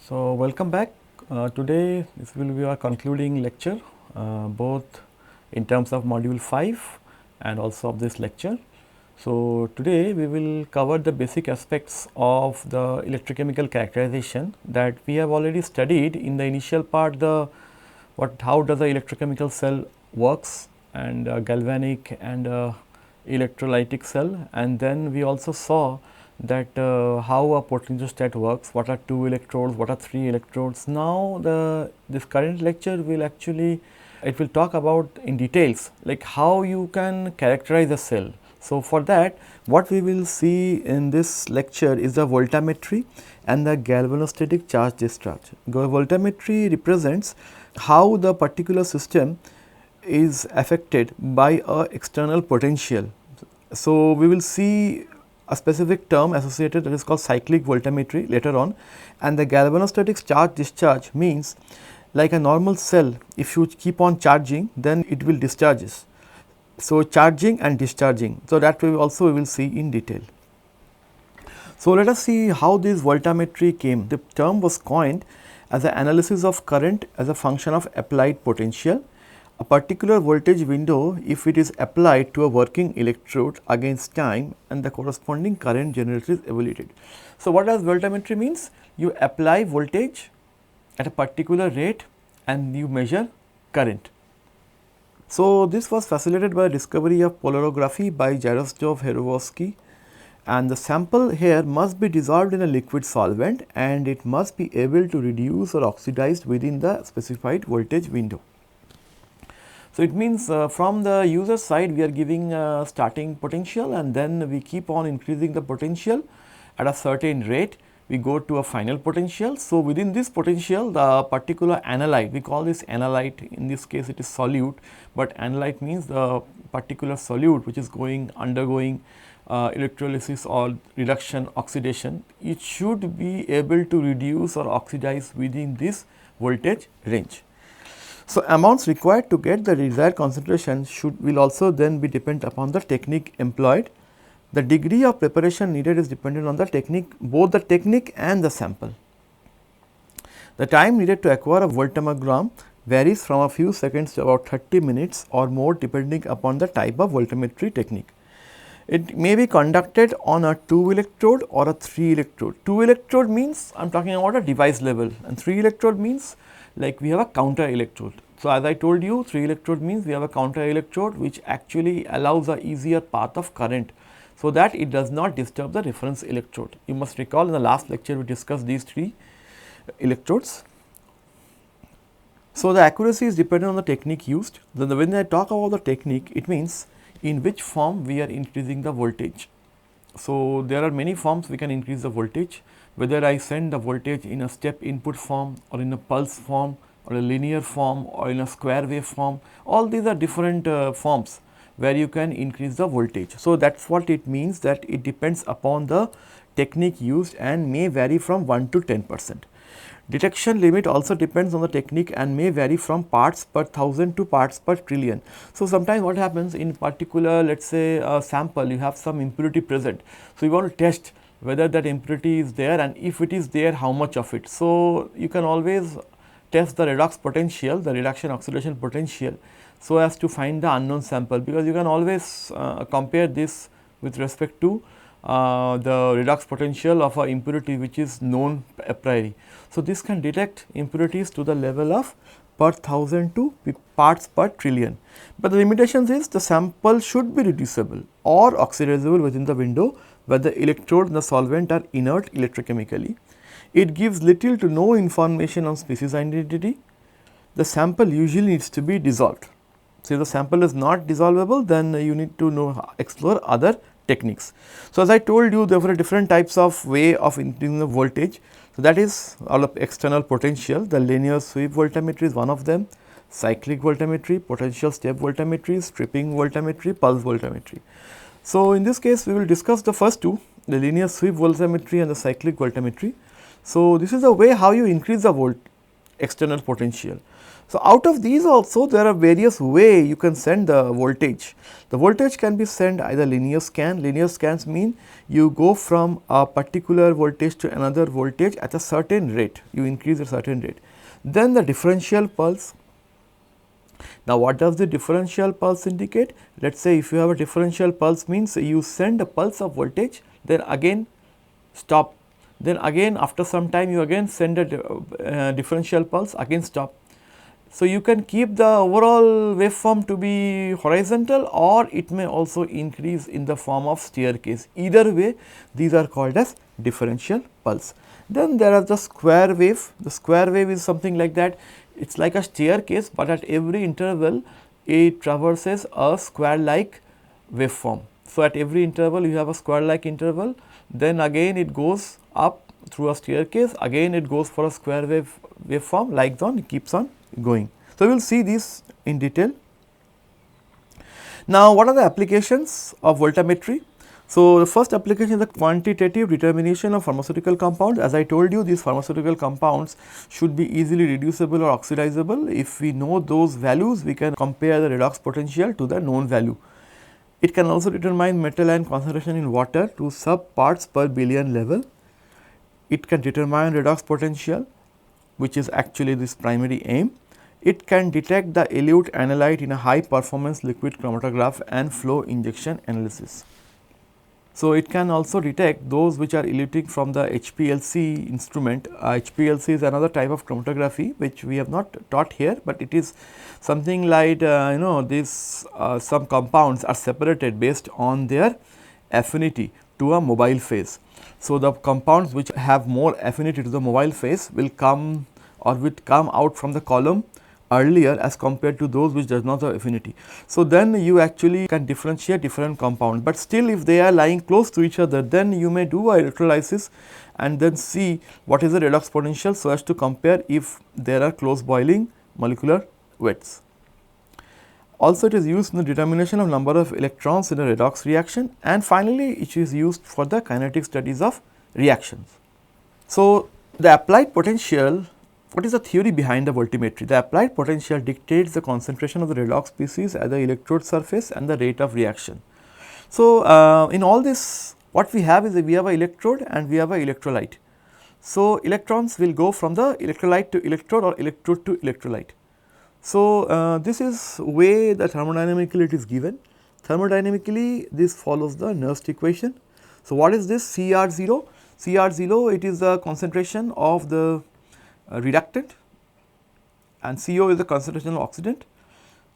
So, welcome back. Today this will be our concluding lecture both in terms of module 5 and also of this lecture. So, today we will cover the basic aspects of the electrochemical characterization that we have already studied in the initial part, the how does the electrochemical cell works, and galvanic and electrolytic cell, and then we also saw that how a potentiostat works, what are 2 electrodes, what are 3 electrodes. Now, this current lecture will actually it will talk about in details like how you can characterize a cell. So, for that what we will see in this lecture is the voltammetry and the galvanostatic charge discharge. Voltammetry represents how the particular system is affected by a external potential. So, we will see a specific term associated that is called cyclic voltammetry later on, and the galvanostatic charge discharge means like a normal cell, if you keep on charging then it will discharges. So, charging and discharging. So, that we will see in detail. So, let us see how this voltammetry came. The term was coined as an analysis of current as a function of applied potential. A particular voltage window, if it is applied to a working electrode against time, and the corresponding current generator is evaluated. So, what does voltammetry means? You apply voltage at a particular rate and you measure current. So, this was facilitated by the discovery of polarography by Jaroslav-Herorovsky, and the sample here must be dissolved in a liquid solvent and it must be able to reduce or oxidize within the specified voltage window. So, it means from the user side we are giving starting potential and then we keep on increasing the potential at a certain rate, we go to a final potential. So, within this potential the particular analyte, we call this analyte, in this case it is solute, but analyte means the particular solute which is undergoing electrolysis or reduction oxidation, it should be able to reduce or oxidize within this voltage range. So, amounts required to get the desired concentration will also then be dependent upon the technique employed. The degree of preparation needed is dependent on the technique, both the technique and the sample. The time needed to acquire a voltammogram varies from a few seconds to about 30 minutes or more depending upon the type of voltammetry technique. It may be conducted on a 2 electrode or a 3 electrode. 2 electrode means I am talking about a device level, and 3 electrode means like we have a counter electrode. So, as I told you, 3 electrode means we have a counter electrode which actually allows a easier path of current, so that it does not disturb the reference electrode. You must recall in the last lecture we discussed these 3 electrodes. So, the accuracy is dependent on the technique used. Then when I talk about the technique, it means in which form we are increasing the voltage. So, there are many forms we can increase the voltage, whether I send the voltage in a step input form or in a pulse form or a linear form or in a square wave form, all these are different forms where you can increase the voltage. So, that is what it means, that it depends upon the technique used and may vary from 1 to 10%. Detection limit also depends on the technique and may vary from parts per thousand to parts per trillion. So, sometimes what happens in particular, let us say a sample, you have some impurity present. So, you want to test whether that impurity is there, and if it is there, how much of it. So, you can always test the redox potential, the reduction oxidation potential, so as to find the unknown sample, because you can always compare this with respect to the redox potential of a impurity which is known a priori. So, this can detect impurities to the level of per thousand to parts per trillion, but the limitations is the sample should be reducible or oxidizable within the window where the electrode and the solvent are inert electrochemically. It gives little to no information on species identity. The sample usually needs to be dissolved. So, if the sample is not dissolvable, then you need to explore other techniques. So, as I told you, there were different types of way of increasing the voltage. So, that is all of external potential. The linear sweep voltammetry is one of them, cyclic voltammetry, potential step voltammetry, stripping voltammetry, pulse voltammetry. So, in this case we will discuss the first two, the linear sweep voltammetry and the cyclic voltammetry. So, this is the way how you increase the external potential. So, out of these also there are various way you can send the voltage. The voltage can be sent either linear scan. Linear scans mean you go from a particular voltage to another voltage at a certain rate, you increase a certain rate. Then the differential pulse. Now, what does the differential pulse indicate? Let us say if you have a differential pulse means you send a pulse of voltage, then again stop, then again after some time you again send a differential pulse, again stop. So, you can keep the overall waveform to be horizontal, or it may also increase in the form of staircase. Either way, these are called as differential pulse. Then there are the square wave. The square wave is something like that. It is like a staircase, but at every interval it traverses a square like waveform. So, at every interval you have a square like interval, then again it goes up through a staircase, again it goes for a square waveform, like that it keeps on going. So, we will see these in detail. Now, what are the applications of voltammetry? So, the first application is the quantitative determination of pharmaceutical compounds. As I told you, these pharmaceutical compounds should be easily reducible or oxidizable. If we know those values, we can compare the redox potential to the known value. It can also determine metal ion concentration in water to sub parts per billion level. It can determine redox potential, which is actually this primary aim. It can detect the elute analyte in a high performance liquid chromatograph and flow injection analysis. So, it can also detect those which are eluting from the HPLC instrument. HPLC is another type of chromatography which we have not taught here, but it is something like these some compounds are separated based on their affinity to a mobile phase. So, the compounds which have more affinity to the mobile phase will come or will come out from the column earlier as compared to those which does not have affinity. So, then you actually can differentiate different compounds, but still if they are lying close to each other, then you may do a electrolysis and then see what is the redox potential, so as to compare if there are close boiling molecular weights. Also, it is used in the determination of number of electrons in a redox reaction, and finally, it is used for the kinetic studies of reactions. So, the applied potential, what is the theory behind the voltammetry? The applied potential dictates the concentration of the redox species at the electrode surface and the rate of reaction. So, in all this, what we have is we have an electrode and we have an electrolyte. So, electrons will go from the electrolyte to electrode or electrode to electrolyte. So, this is way the thermodynamically it is given. Thermodynamically, this follows the Nernst equation. So, what is this Cr0? Cr0, it is the concentration of the reductant, and CO is the concentration of oxidant.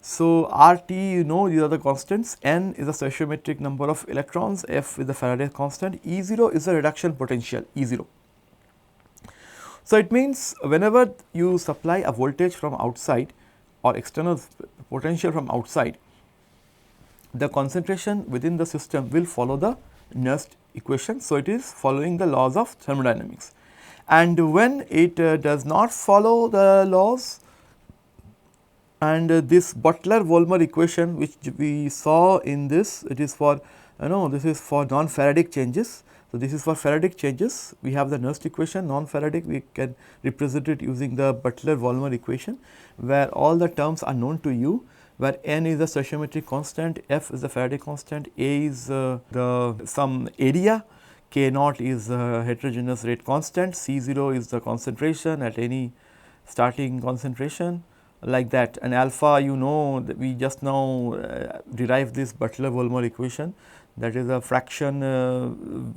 So, RT, you know, these are the constants. N is the stoichiometric number of electrons, F is the Faraday constant, E0 is the reduction potential, E0. So, it means whenever you supply a voltage from outside or external potential from outside, the concentration within the system will follow the Nernst equation. So, it is following the laws of thermodynamics. And when it does not follow the laws, and this Butler-Volmer equation which we saw in this, it is for this is for non-Faradic changes. So, this is for Faradic changes, we have the Nernst equation. Non-Faradic, we can represent it using the Butler-Volmer equation, where all the terms are known to you, where N is the stoichiometric constant, F is the Faraday constant, A is some area, K naught is heterogeneous rate constant, C0 is the concentration at any starting concentration, like that, and alpha, you know, we just now derived this Butler-Volmer equation, that is a fraction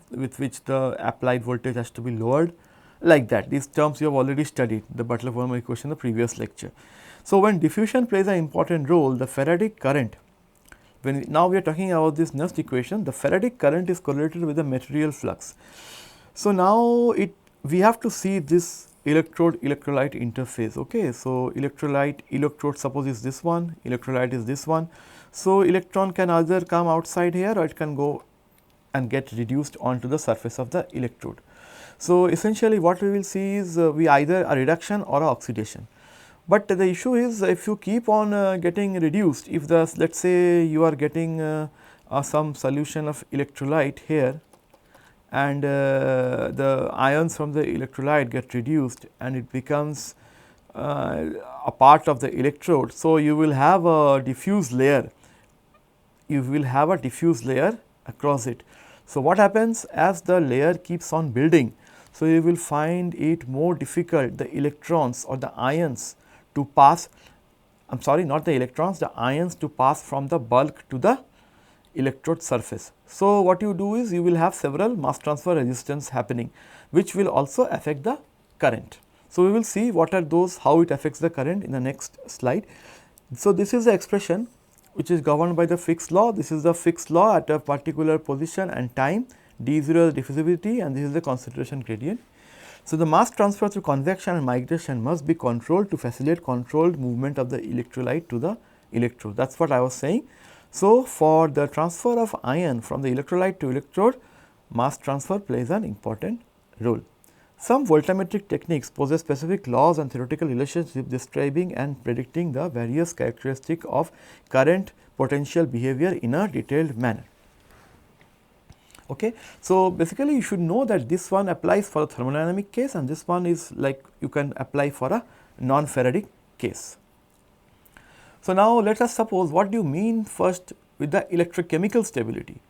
with which the applied voltage has to be lowered, like that. These terms you have already studied the Butler-Volmer equation in the previous lecture. So, when diffusion plays an important role, the Faradic current, now we are talking about this Nernst equation, the Faradic current is correlated with the material flux. So, now we have to see this electrode electrolyte interface. Okay. So, electrode suppose is this one, electrolyte is this one. So, electron can either come outside here or it can go and get reduced onto the surface of the electrode. So, essentially what we will see is we either a reduction or a oxidation. But the issue is if you keep on getting reduced, if the let us say you are getting some solution of electrolyte here, and the ions from the electrolyte get reduced and it becomes a part of the electrode. So, you will have a diffuse layer, across it. So, what happens as the layer keeps on building? So, you will find it more difficult, the electrons or the ions to pass, I am sorry, not the electrons, the ions to pass from the bulk to the electrode surface. So, what you do is you will have several mass transfer resistance happening, which will also affect the current. So, we will see what are those, how it affects the current in the next slide. So, this is the expression which is governed by the Fick's law. This is the Fick's law at a particular position and time, d0 is the diffusivity and this is the concentration gradient. So, the mass transfer through convection and migration must be controlled to facilitate controlled movement of the electrolyte to the electrode. That is what I was saying. So, for the transfer of ion from the electrolyte to electrode, mass transfer plays an important role. Some voltammetric techniques possess specific laws and theoretical relationships describing and predicting the various characteristics of current potential behavior in a detailed manner. Okay. So, basically you should know that this one applies for a thermodynamic case and this one is like you can apply for a non-Faradic case. So, now let us suppose what do you mean first with the electrochemical stability.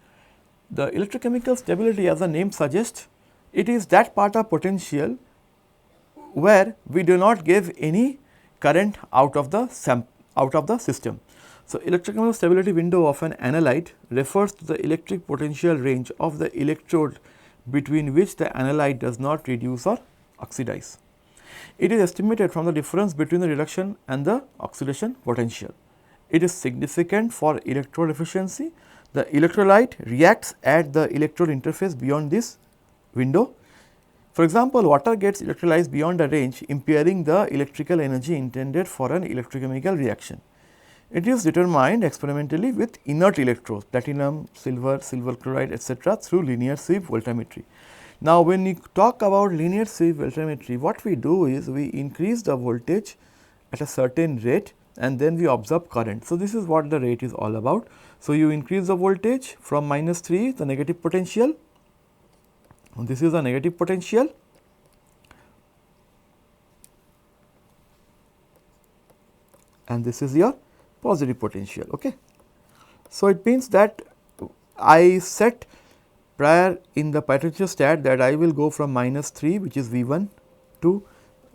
The electrochemical stability, as the name suggests, it is that part of potential where we do not give any current out of the system. So, electrochemical stability window of an analyte refers to the electric potential range of the electrode between which the analyte does not reduce or oxidize. It is estimated from the difference between the reduction and the oxidation potential. It is significant for electrode efficiency. The electrolyte reacts at the electrode interface beyond this window. For example, water gets electrolyzed beyond a range, impairing the electrical energy intended for an electrochemical reaction. It is determined experimentally with inert electrodes, platinum, silver, silver chloride, etc., through linear sweep voltammetry. Now, when we talk about linear sweep voltammetry, what we do is we increase the voltage at a certain rate and then we observe current. So, this is what the rate is all about. So, you increase the voltage from -3, the negative potential, this is a negative potential, and this is your positive potential. Okay. So, it means that I set prior in the potentiostat that I will go from -3, which is V1, to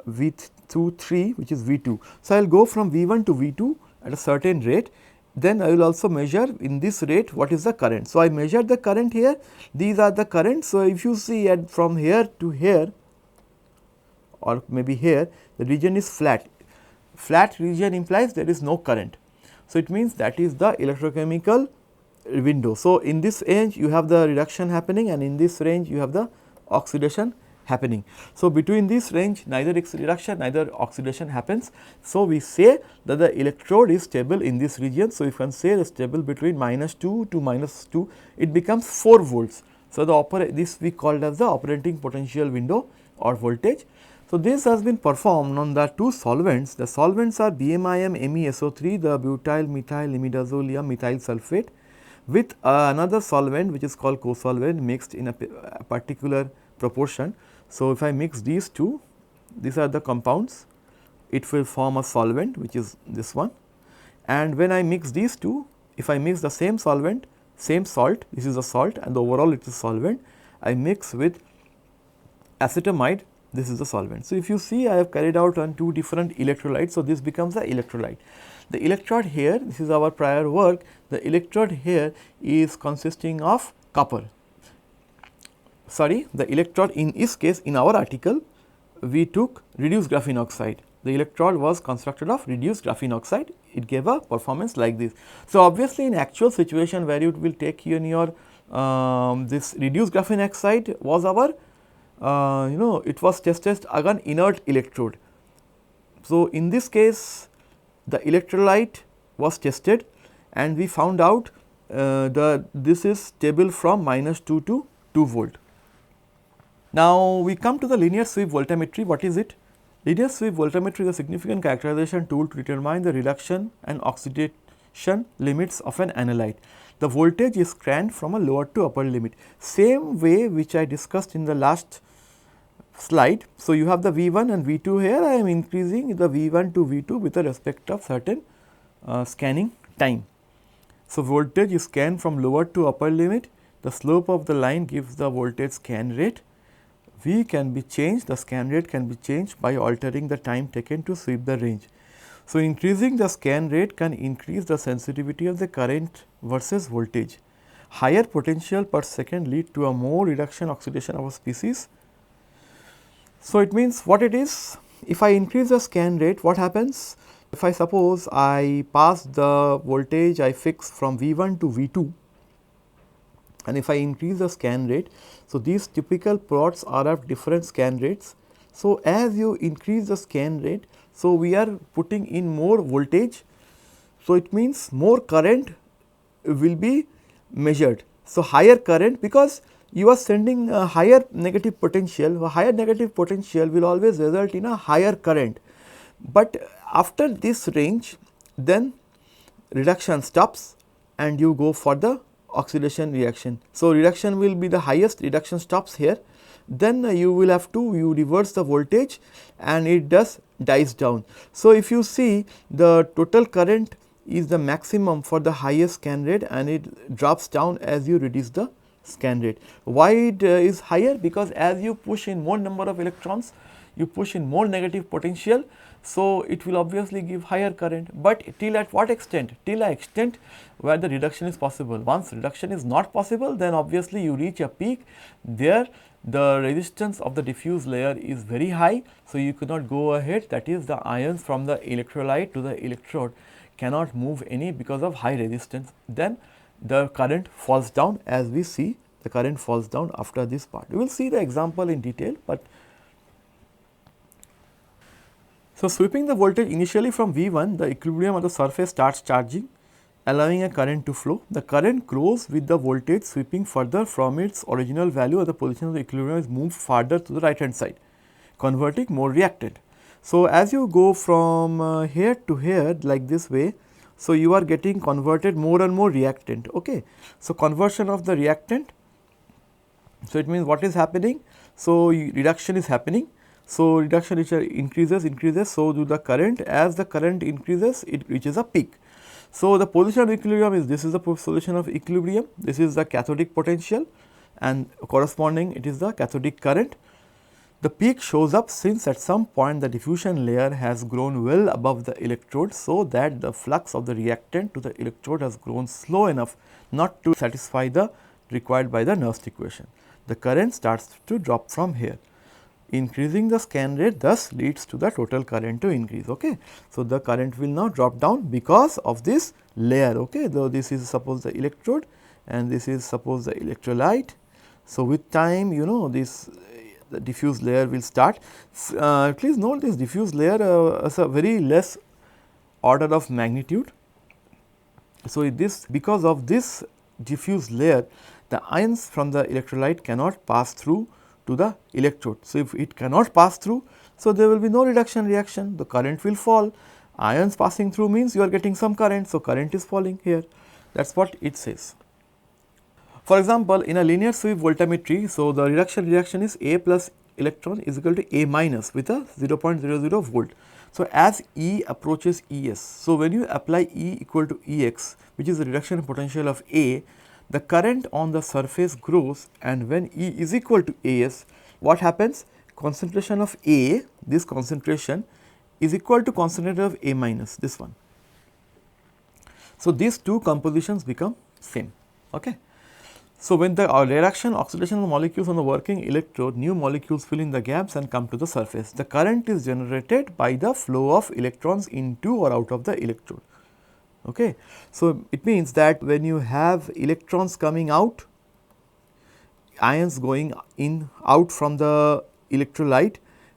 V3, which is V2. So, I will go from V1 to V2 at a certain rate, then I will also measure in this rate what is the current. So, I measure the current here, these are the currents. So, if you see at from here to here or maybe here, the region is flat. Flat region implies there is no current. So, it means that is the electrochemical window. So, in this range you have the reduction happening and in this range you have the oxidation happening. So, between this range neither reduction neither oxidation happens. So, we say that the electrode is stable in this region. So, you can say the stable between -2 to -2, it becomes 4 volts. So, this we called as the operating potential window or voltage. So, this has been performed on the 2 solvents. The solvents are BMIM MESO3, the butyl methyl imidazole methyl sulfate, with another solvent which is called co-solvent mixed in a particular proportion. So, if I mix these two, these are the compounds, it will form a solvent which is this one, and when I mix these two, if I mix the same solvent, same salt, this is a salt and overall it is solvent, I mix with acetamide, this is the solvent. So, if you see I have carried out on 2 different electrolytes. So, this becomes the electrolyte. The electrode here, this is our prior work, the electrode here is consisting of copper. Sorry, the electrode in this case in our article we took reduced graphene oxide. The electrode was constructed of reduced graphene oxide, it gave a performance like this. So, obviously, in actual situation where you will take in your this reduced graphene oxide was our it was tested again inert electrode. So, in this case the electrolyte was tested and we found out this is stable from -2 to 2 volt. Now, we come to the linear sweep voltammetry. What is it? Linear sweep voltammetry is a significant characterization tool to determine the reduction and oxidation limits of an analyte. The voltage is scanned from a lower to upper limit, same way which I discussed in the last slide. So, you have the V1 and V2 here. I am increasing the V1 to V2 with the respect of certain scanning time. So, voltage is scanned from lower to upper limit. The slope of the line gives the voltage scan rate. V can be changed, the scan rate can be changed by altering the time taken to sweep the range. So, increasing the scan rate can increase the sensitivity of the current versus voltage. Higher potential per second lead to a more reduction oxidation of a species. So, it means what it is? If I increase the scan rate, what happens? If I suppose I pass the voltage I fix from V1 to V2, and if I increase the scan rate, so these typical plots are of different scan rates. So, as you increase the scan rate, so we are putting in more voltage. So, it means more current will be measured. So, higher current, because you are sending a higher negative potential, a higher negative potential will always result in a higher current. But after this range, then reduction stops and you go for the oxidation reaction. So, reduction will be the highest, reduction stops here, then you will have to you reverse the voltage and it dies down. So, if you see the total current is the maximum for the highest scan rate and it drops down as you reduce the scan rate. Why it is higher? Because as you push in more number of electrons, you push in more negative potential. So, it will obviously give higher current, but till at what extent? Till an extent where the reduction is possible. Once reduction is not possible, then obviously you reach a peak, there the resistance of the diffuse layer is very high. So, you could not go ahead, that is the ions from the electrolyte to the electrode cannot move any because of high resistance. Then the current falls down, as we see the current falls down after this part. We will see the example in detail, but so sweeping the voltage initially from V1, the equilibrium of the surface starts charging, allowing a current to flow. The current grows with the voltage sweeping further from its original value, or the position of the equilibrium is moved farther to the right hand side, converting more reactant. So, as you go from here to here like this way, so you are getting converted more and more reactant. Okay. So, conversion of the reactant, so it means what is happening? So, reduction is happening. So, reduction increases, so do the current. As the current increases, it reaches a peak. So, the position of equilibrium is, this is the position of equilibrium, this is the cathodic potential and corresponding it is the cathodic current. The peak shows up since at some point the diffusion layer has grown well above the electrode, so that the flux of the reactant to the electrode has grown slow enough not to satisfy the required by the Nernst equation. The current starts to drop from here. Increasing the scan rate thus leads to the total current to increase. Okay. So, the current will now drop down because of this layer. Okay. Though this is suppose the electrode and this is suppose the electrolyte. So, with time this the diffuse layer will start. Please note this diffuse layer is a very less order of magnitude. So, this because of this diffuse layer, the ions from the electrolyte cannot pass through to the electrode. So, if it cannot pass through, so there will be no reduction reaction, the current will fall. Ions passing through means you are getting some current, so current is falling here, that is what it says. For example, in a linear sweep voltammetry, so the reaction is A plus electron is equal to A minus with a 0.00 volt. So, as E approaches ES, so when you apply E equal to EX, which is the reduction potential of A, the current on the surface grows, and when E is equal to AS, what happens? Concentration of A, this concentration is equal to concentration of A minus, this one. So, these two compositions become same. Okay. So, when the reaction oxidation of the molecules on the working electrode, new molecules fill in the gaps and come to the surface. The current is generated by the flow of electrons into or out of the electrode. Okay. So, it means that when you have electrons coming out, ions going in out from the electrolyte,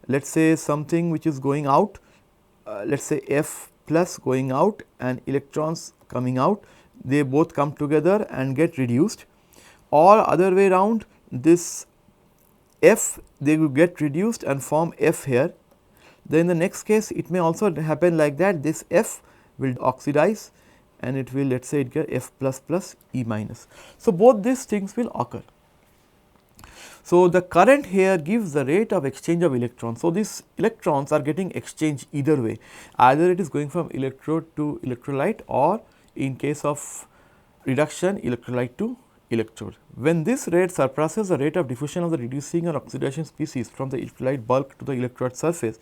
let us say something which is going out, let us say F plus going out and electrons coming out, they both come together and get reduced, or other way around, this F they will get reduced and form F here. Then the next case it may also happen like that, this F will oxidize and it will, let us say it get F plus plus E minus. So, both these things will occur. So, the current here gives the rate of exchange of electrons. So, these electrons are getting exchanged either way, either it is going from electrode to electrolyte, or in case of reduction, electrolyte to electrode. When this rate surpasses the rate of diffusion of the reducing or oxidation species from the electrolyte bulk to the electrode surface,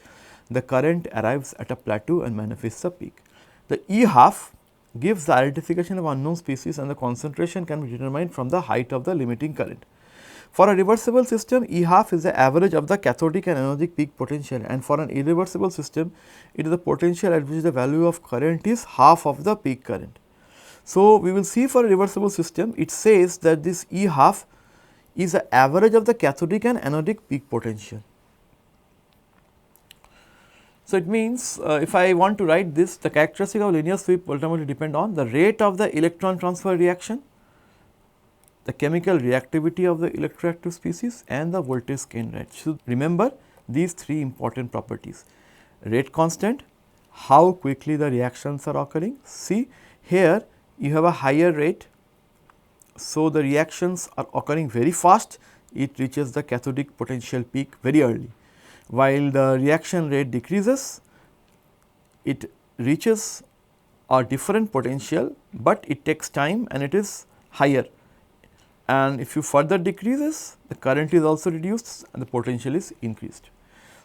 the current arrives at a plateau and manifests a peak. The E half gives the identification of unknown species, and the concentration can be determined from the height of the limiting current. For a reversible system, E half is the average of the cathodic and anodic peak potential, and for an irreversible system, it is the potential at which the value of current is half of the peak current. So, we will see for a reversible system, it says that this E half is the average of the cathodic and anodic peak potential. So, it means if I want to write this, the characteristic of linear sweep voltammetry depend on the rate of the electron transfer reaction, the chemical reactivity of the electroactive species, and the voltage gain rate. So, remember these three important properties: rate constant, how quickly the reactions are occurring. See here you have a higher rate, so the reactions are occurring very fast, it reaches the cathodic potential peak very early, while the reaction rate decreases, it reaches a different potential, but it takes time and it is higher, and if you further decreases, the current is also reduced and the potential is increased.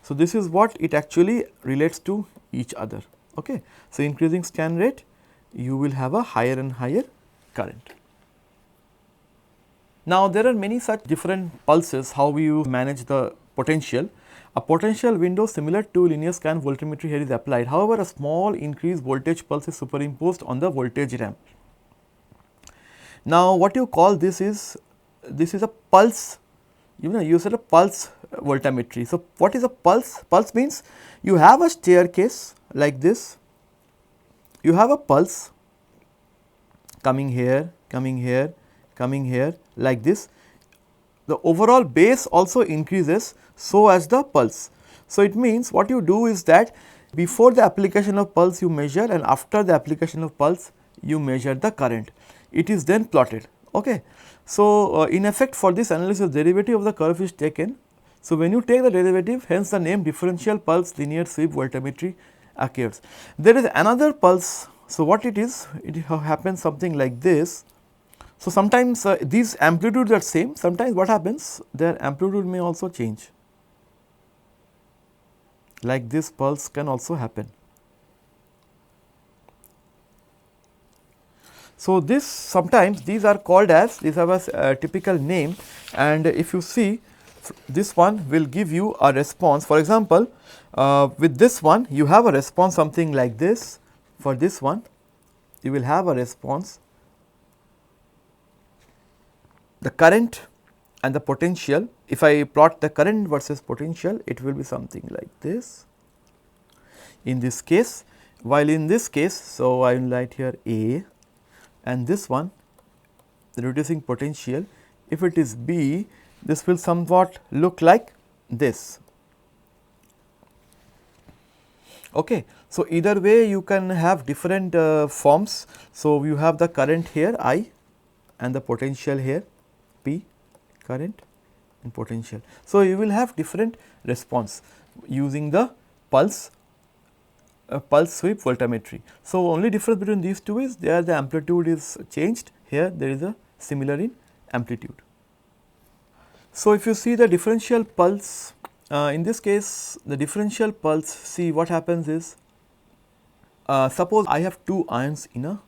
So, this is what it actually relates to each other. Okay. So, increasing scan rate, you will have a higher and higher current. Now, there are many such different pulses how you manage the potential. A potential window similar to linear scan voltammetry here is applied. However, a small increased voltage pulse is superimposed on the voltage ramp. Now, what you call this is a pulse, you said a pulse voltammetry. So, what is a pulse? Pulse means you have a staircase like this, you have a pulse coming here, coming here, coming here like this. The overall base also increases, so as the pulse. So, it means what you do is that before the application of pulse you measure, and after the application of pulse you measure the current. It is then plotted. Okay. So, in effect for this analysis, derivative of the curve is taken. So, when you take the derivative, hence the name differential pulse linear sweep voltammetry occurs. There is another pulse. So, what it is? It happens something like this. So, sometimes these amplitudes are same, sometimes what happens, their amplitude may also change, like this pulse can also happen. So, this sometimes these are called as, these have a typical name, and if you see this one will give you a response. For example, with this one you have a response something like this. For this one you will have a response, the current and the potential. If I plot the current versus potential, it will be something like this in this case, while in this case, so I will write here A, and this one the reducing potential, if it is B, this will somewhat look like this. Okay. So, either way you can have different forms. So, you have the current here I and the potential here P, current and potential. So, you will have different response using the pulse sweep voltammetry. So, only difference between these two is there the amplitude is changed, here there is a similar in amplitude. So, if you see the differential pulse, in this case the differential pulse, see what happens is, suppose I have two ions in a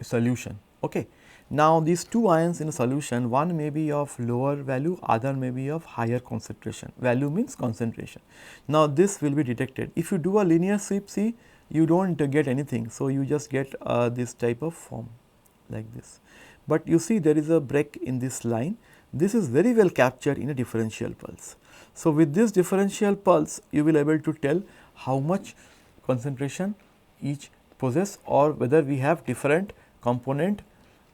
solution. Okay. Now, these two ions in a solution, one may be of lower value, other may be of higher concentration. Value means concentration. Now, this will be detected. If you do a linear sweep, see, you do not get anything. So, you just get this type of form like this. But you see there is a break in this line. This is very well captured in a differential pulse. So, with this differential pulse, you will be able to tell how much concentration each possess, or whether we have different component,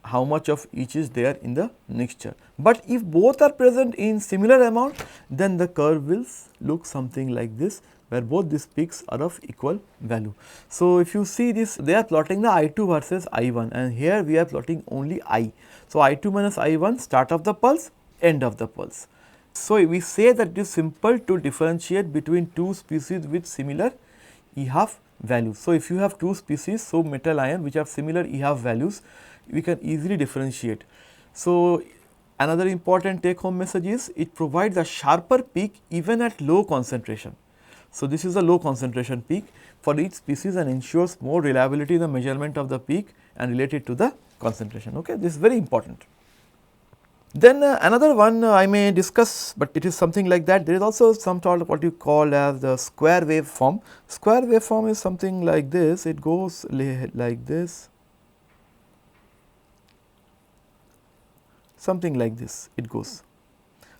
how much of each is there in the mixture. But if both are present in similar amount, then the curve will look something like this, where both these peaks are of equal value. So, if you see this, they are plotting the I2 versus I1, and here we are plotting only I. So, I2 minus I1 start of the pulse, end of the pulse. So, we say that it is simple to differentiate between two species with similar E-half values. So, if you have two species, so metal ion which have similar E-half values, we can easily differentiate. So, another important take home message is it provides a sharper peak even at low concentration. So, this is a low concentration peak for each species and ensures more reliability in the measurement of the peak and related to the concentration. Okay? This is very important. Then another one I may discuss, but it is something like that. There is also some sort of what you call as the square wave form. Square wave form is something like this, it goes like this, something like this, it goes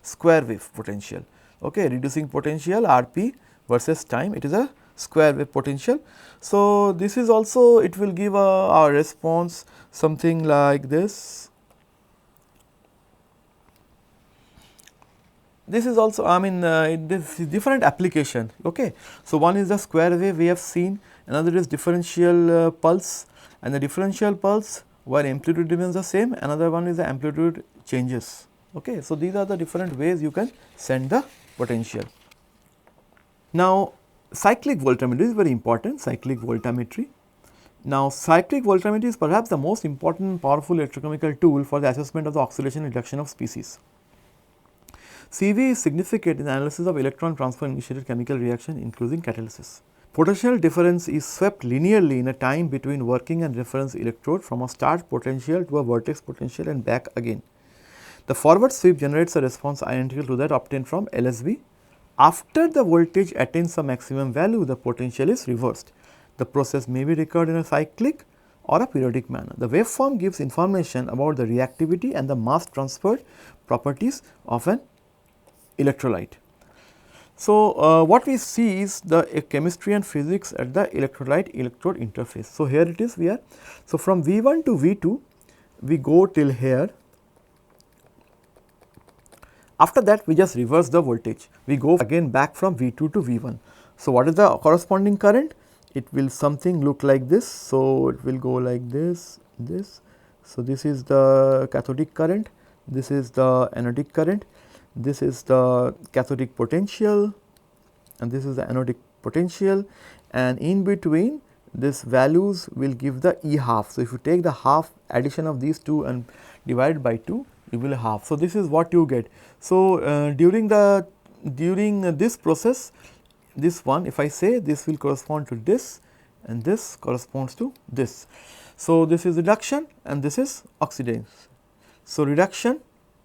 square wave potential, okay, reducing potential Rp versus time, it is a square wave potential. So, this is also, it will give a response something like this. This is also, I mean, this is different application. Okay. So, one is the square wave we have seen, another is differential pulse, and the differential pulse where amplitude remains the same, another one is the amplitude changes. Okay. So, these are the different ways you can send the potential. Now, cyclic voltammetry is very important, cyclic voltammetry. Now, cyclic voltammetry is perhaps the most important powerful electrochemical tool for the assessment of the oxidation and reduction of species. CV is significant in the analysis of electron transfer initiated chemical reaction including catalysis. Potential difference is swept linearly in a time between working and reference electrode from a start potential to a vertex potential and back again. The forward sweep generates a response identical to that obtained from LSB. After the voltage attains a maximum value, the potential is reversed. The process may be recurred in a cyclic or a periodic manner. The waveform gives information about the reactivity and the mass transfer properties of an electrolyte. So, what we see is the chemistry and physics at the electrolyte electrode interface. So, here it is we are. So, from V1 to V2 we go till here. After that we just reverse the voltage, we go again back from V2 to V1. So, what is the corresponding current? It will something look like this. So, it will go like this, this. So, this is the cathodic current, this is the anodic current, this is the cathodic potential and this is the anodic potential, and in between this values will give the E half. So, if you take the half addition of these two and divide by 2, you will half. So, this is what you get. So, during this process, this one, if I say this will correspond to this and this corresponds to this. So, this is reduction and this is oxidation. So, reduction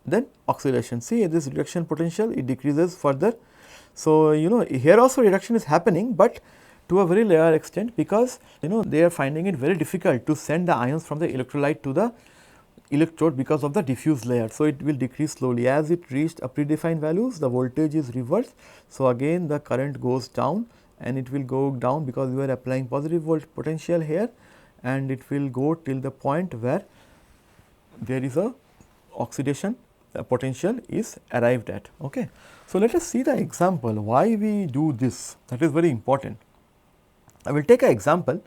then oxidation. See this reduction potential, it decreases further. So, here also reduction is happening, but to a very lower extent, because they are finding it very difficult to send the ions from the electrolyte to the electrode because of the diffuse layer. So, it will decrease slowly as it reached a predefined values, the voltage is reversed. So, again the current goes down and it will go down because we are applying positive volt potential here, and it will go till the point where there is a oxidation potential is arrived at. Okay. So, let us see the example why we do this, that is very important. I will take an example.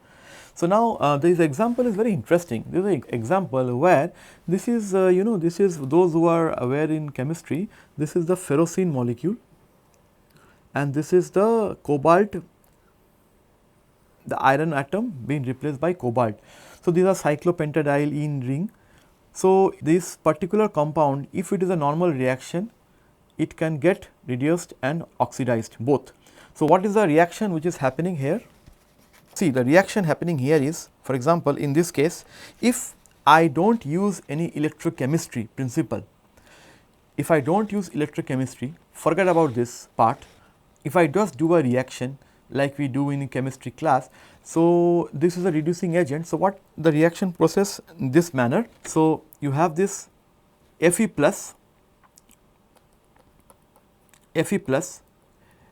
So, now this example is very interesting. This is an example where this is this is those who are aware in chemistry, this is the ferrocene molecule and this is the cobalt, the iron atom being replaced by cobalt. So, these are cyclopentadiene ring. So, this particular compound, if it is a normal reaction, it can get reduced and oxidized both. So, what is the reaction which is happening here? See, the reaction happening here is, for example, in this case, if I do not use any electrochemistry principle, if I do not use electrochemistry, forget about this part, if I just do a reaction like we do in chemistry class. So, this is a reducing agent. So, what the reaction process in this manner. So, you have this Fe plus, Fe plus.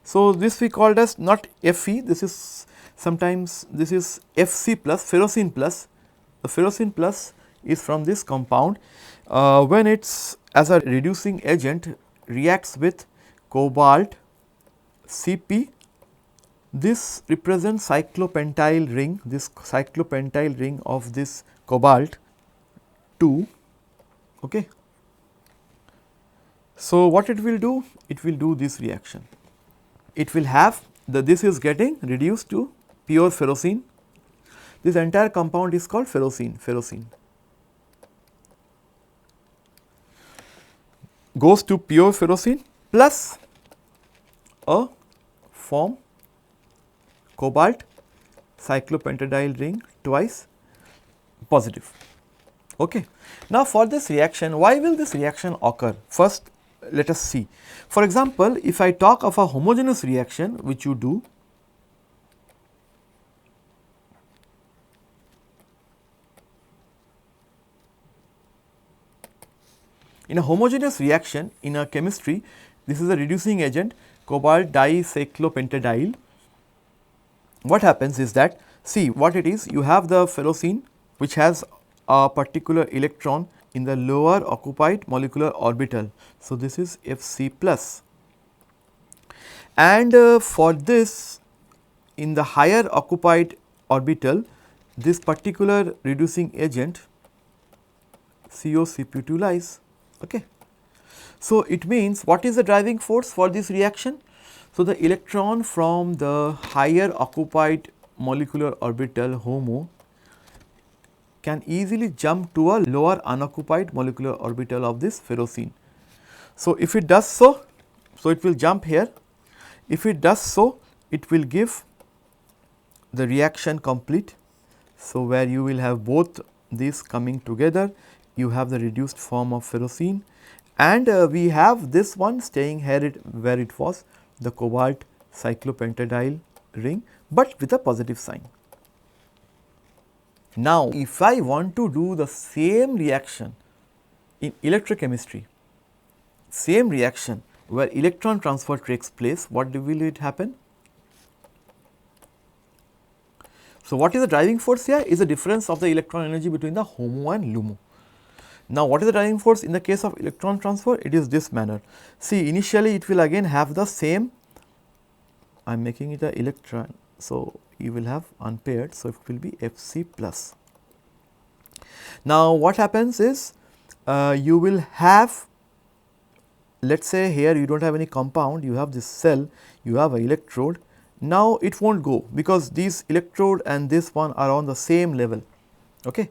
So, this we called as not Fe, this is sometimes this is Fc plus, ferrocene plus. The ferrocene plus is from this compound when it is as a reducing agent reacts with cobalt Cp. This represents cyclopentyl ring, this cyclopentyl ring of this cobalt 2, okay. So, what it will do? It will do this reaction. It will have this is getting reduced to pure ferrocene. This entire compound is called ferrocene. Goes to pure ferrocene plus a form cobalt cyclopentadiol ring twice positive. Okay. Now, for this reaction, why will this reaction occur? First, let us see. For example, if I talk of a homogeneous reaction which you do, in a homogeneous reaction in a chemistry, this is a reducing agent cobalt dicyclopentadiol. What happens is that, see what it is, you have the ferrocene which has a particular electron in the lower occupied molecular orbital. So, this is Fc plus, and for this in the higher occupied orbital, this particular reducing agent COCP2 lies. Okay. So, it means what is the driving force for this reaction? So, the electron from the higher occupied molecular orbital HOMO can easily jump to a lower unoccupied molecular orbital of this ferrocene. So, if it does so, it will jump here. If it does so, it will give the reaction complete. So, where you will have both these coming together, you have the reduced form of ferrocene, and we have this one staying here where it was, the cobalt cyclopentadiol ring, but with a positive sign. Now, if I want to do the same reaction in electrochemistry, same reaction where electron transfer takes place, what will it happen? So, what is the driving force here is the difference of the electron energy between the HOMO and LUMO. Now, what is the driving force in the case of electron transfer? It is this manner. See, initially it will again have the same, I am making it a electron. So, you will have unpaired. So, it will be Fc plus. Now, what happens is you will have, let us say here you do not have any compound, you have this cell, you have an electrode. Now, it will not go because these electrode and this one are on the same level. Okay.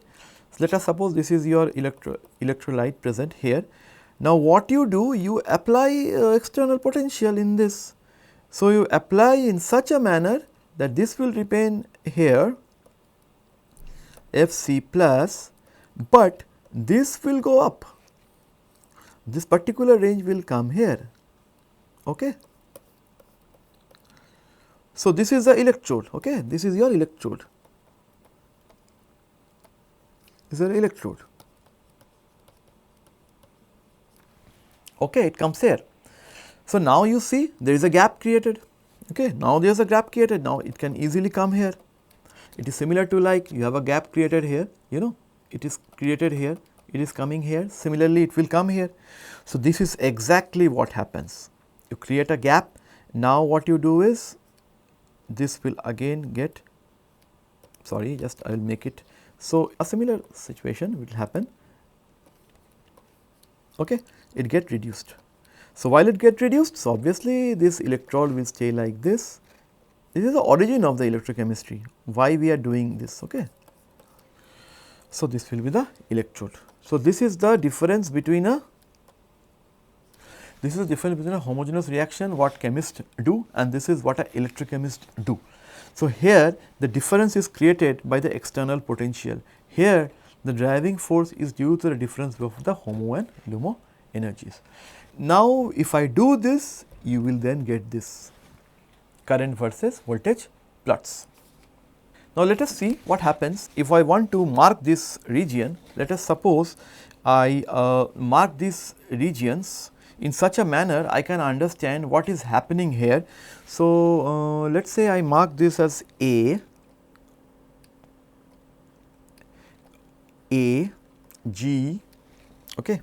So, let us suppose this is your electrolyte present here. Now, what you do? You apply external potential in this. So, you apply in such a manner that this will remain here Fc plus, but this will go up. This particular range will come here. Okay. So, this is the electrode. Okay. This is your electrode. This is an electrode. Okay, it comes here. So, now you see there is a gap created. Okay, now there is a gap created. Now, it can easily come here. It is similar to like you have a gap created here, you know, it is created here, it is coming here. Similarly, it will come here. So, this is exactly what happens. You create a gap. Now, what you do is this will again get, sorry, just I will make it. So, a similar situation will happen, okay, it get reduced. So, while it get reduced, so obviously, this electrode will stay like this. This is the origin of the electrochemistry, why we are doing this. Okay. So, this will be the electrode. So, this is the difference between a homogeneous reaction what chemists do, and this is what an electrochemist do. So, here the difference is created by the external potential. Here the driving force is due to the difference of the HOMO and LUMO energies. Now, if I do this, you will then get this current versus voltage plots. Now, let us see what happens if I want to mark this region. Let us suppose I mark these regions in such a manner I can understand what is happening here. So, let us say I mark this as A, G, okay.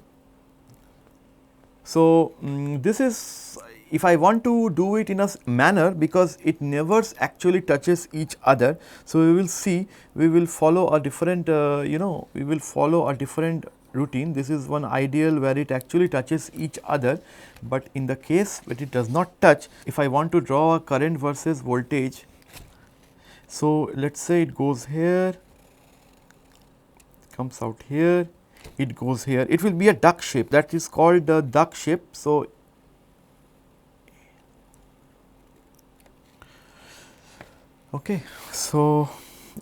So, this is, if I want to do it in a manner, because it never actually touches each other. So, we will see, we will follow a different we will follow a different routine, this is one ideal where it actually touches each other, but in the case where it does not touch, if I want to draw a current versus voltage, so let us say it goes here, comes out here, it goes here, it will be a duck shape, that is called the duck shape. So, okay. So,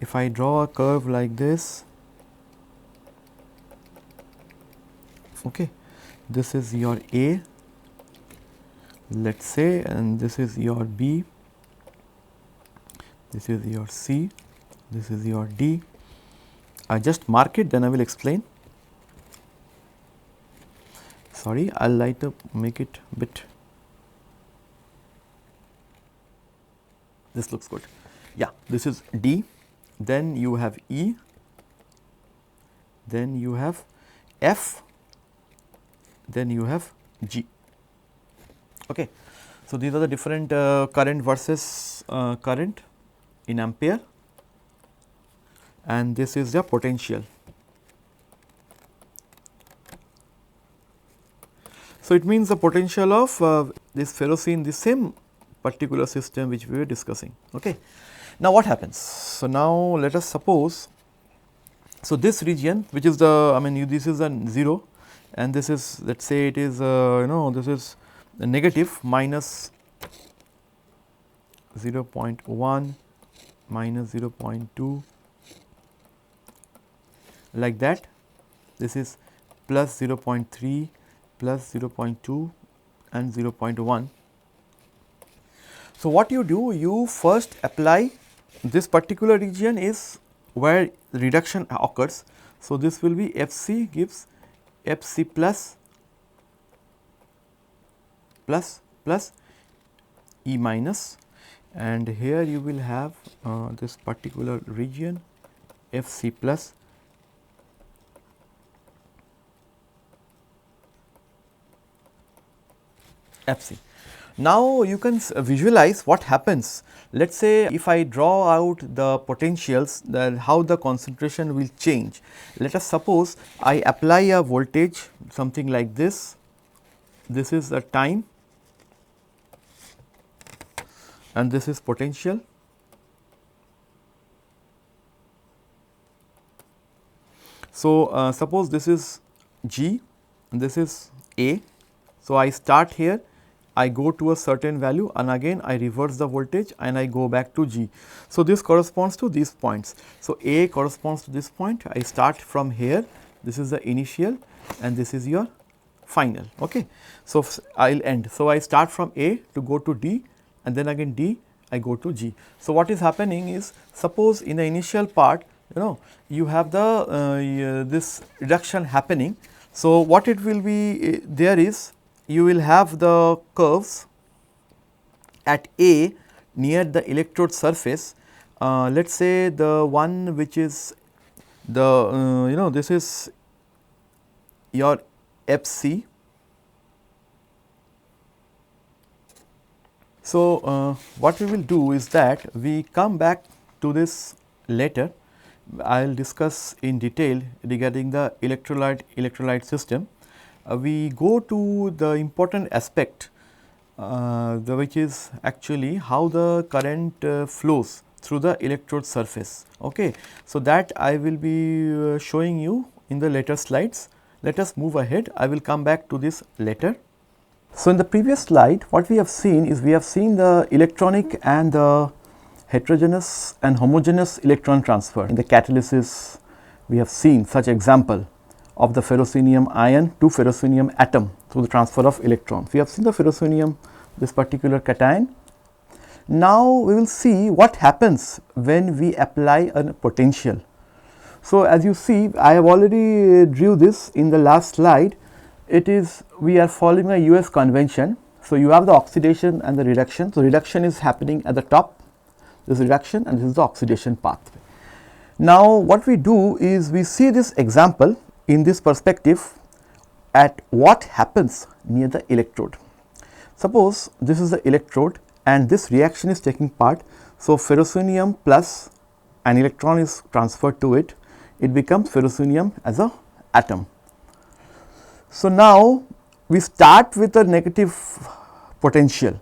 if I draw a curve like this, okay, this is your A, let us say, and this is your B, this is your C, this is your D. I just mark it, then I will explain. Sorry, I will light up, make it bit. This looks good. Yeah, this is D, then you have E, then you have F, then you have G. Okay. So, these are the different current versus current in ampere, and this is the potential. So, it means the potential of this ferrocene, the same particular system which we were discussing. Okay. Now, what happens? So, now let us suppose, so this region which is the, I mean this is a 0 and this is, let us say it is this is the negative minus 0.1 minus 0.2 like that, this is plus 0.3 plus 0.2 and 0.1. So, what you do, you first apply this particular region is where reduction occurs. So, this will be Fc gives Fc plus E minus, and here you will have this particular region Fc plus Fc. Now, you can visualize what happens. Let us say if I draw out the potentials, then how the concentration will change. Let us suppose I apply a voltage something like this, this is the time and this is potential. So, suppose this is G and this is A. So, I start here, I go to a certain value and again I reverse the voltage and I go back to G. So, this corresponds to these points. So, A corresponds to this point, I start from here, this is the initial and this is your final. Okay. So, I will end. So, I start from A to go to D and then again D I go to G. So, what is happening is, suppose in the initial part you have the this reduction happening. So, what it will be there is, you will have the curves at A near the electrode surface. Let us say the one which is the this is your Fc. So, what we will do is that we come back to this later. I will discuss in detail regarding the electrolyte system. We go to the important aspect which is actually how the current flows through the electrode surface. Okay. So, that I will be showing you in the later slides. Let us move ahead, I will come back to this later. So, in the previous slide what we have seen is, we have seen the electronic and the heterogeneous and homogeneous electron transfer. In the catalysis we have seen such example of the ferrocenium ion to ferrocenium atom through the transfer of electrons. We have seen the ferrocenium, this particular cation. Now, we will see what happens when we apply a potential. So, as you see, I have already drew this in the last slide. It is, we are following a US convention. So, you have the oxidation and the reduction. So, reduction is happening at the top, this reduction, and this is the oxidation pathway. Now, what we do is, we see this example in this perspective at what happens near the electrode. Suppose this is the electrode and this reaction is taking part. So, ferrocenium plus an electron is transferred to it, it becomes ferrocenium as a atom. So, now we start with a negative potential.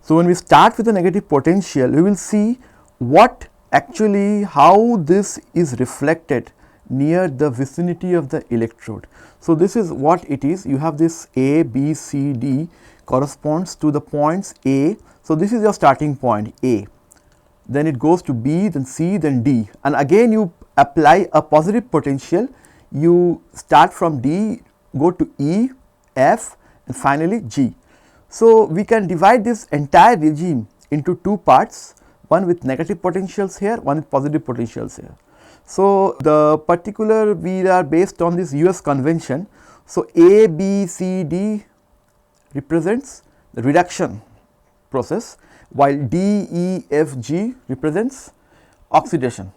So, when we start with a negative potential, we will see what actually how this is reflected near the vicinity of the electrode. So, this is what it is. You have this A, B, C, D corresponds to the points A. So, this is your starting point A, then it goes to B, then C, then D, and again you apply a positive potential. You start from D, go to E, F, and finally G. So, we can divide this entire regime into two parts, one with negative potentials here, one with positive potentials here. So, the particular we are based on this US convention. So, A, B, C, D represents the reduction process, while D, E, F, G represents oxidation.